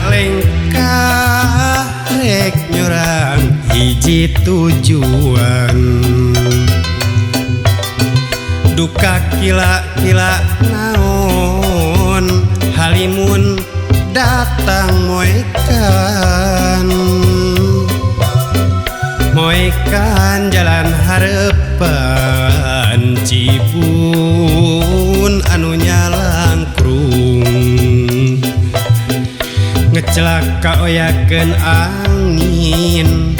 lengkah rek nyorang hiji tujuan duka kila-kila naon halimun datang moekan jalan harepan Cibun anu nyalangkrung ngecelaka oyakeun angin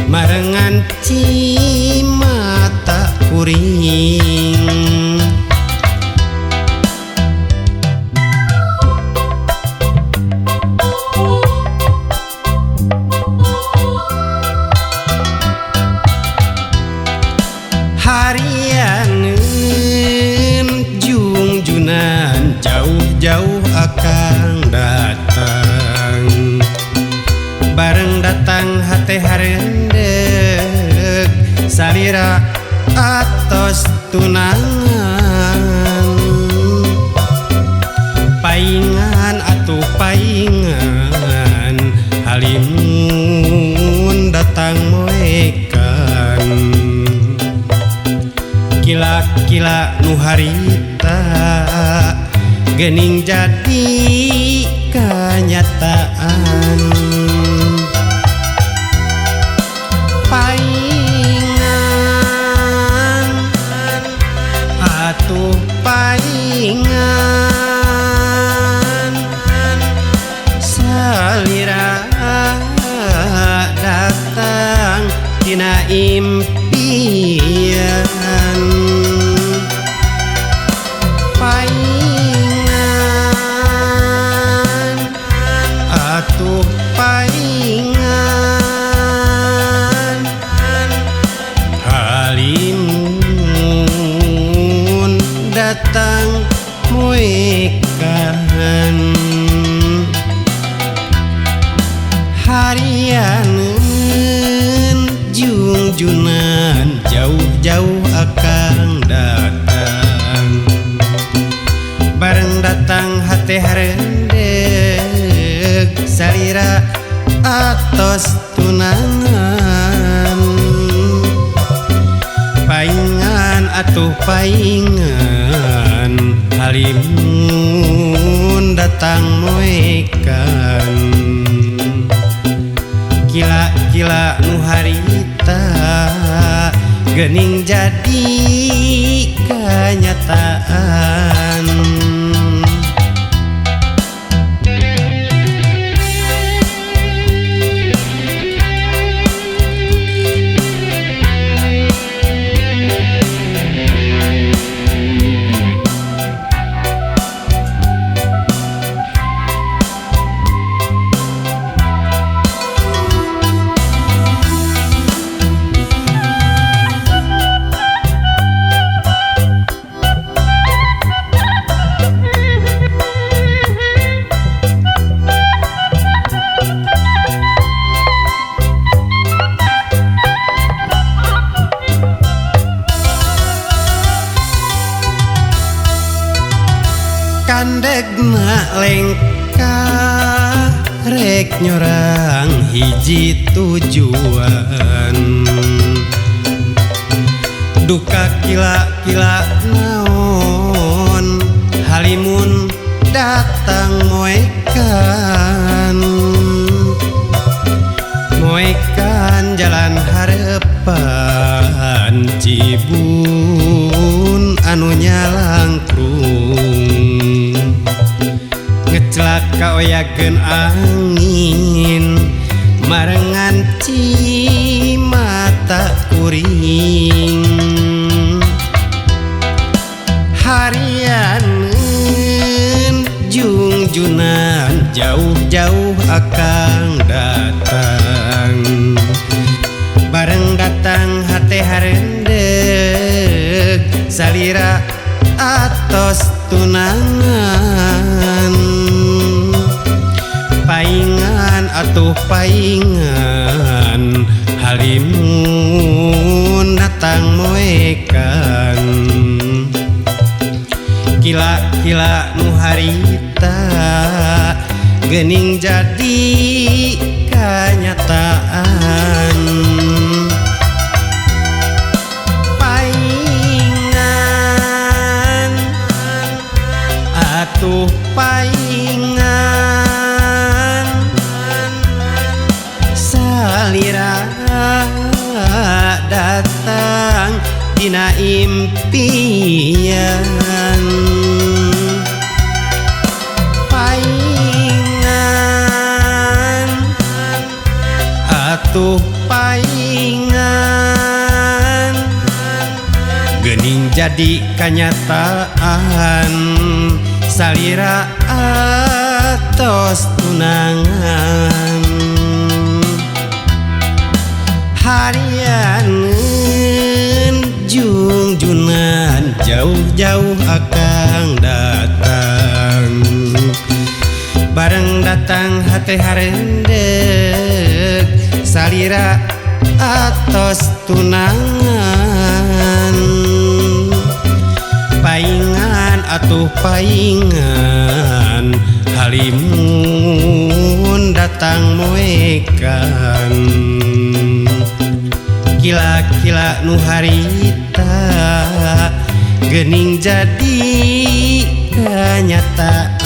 marengan cimata kuring harianeun jungjunan jauh-jauh akang datang bareng datang hate harendeg salira atos tunangan paingan atuh paingan halimun datang moekan kila-kila nu harita geuning jadi kanyataan paingan atuh paingan salira datang tina impian paingan atuh paingan halimun datang moekan harianeun jungjunan jauh-jauh akang datang bareng datang hate harendeg salira atos tunangan paingan atuh paingan halimun datang moekan kila-kila nu harita geuning jadi kanyataan kandegna lengkah rek nyorang hiji tujuan duka kila-kila naon halimun datang moekan jalan harepan Cibun anu nyalangkrung ngecelaka oyakeun angin marengan cimata kuring harianeun jungjunan jauh-jauh akang datang bareng datang hate harendeg salira atos tunangan paingan atuh paingan halimun datang moekan kila-kila nu harita gening jadi kenyataan. Paingan atuh paingan salira datang dina impian. Paingan atuh paingan geuning jadi kenyataan. Salira atos tunangan harianeun jungjunan jauh-jauh akang datang. Bareng datang hate harendeg salira atos tunangan. Paingan atuh paingan halimun datang moekan. Kila-kila nu harita geuning jadi kenyataan.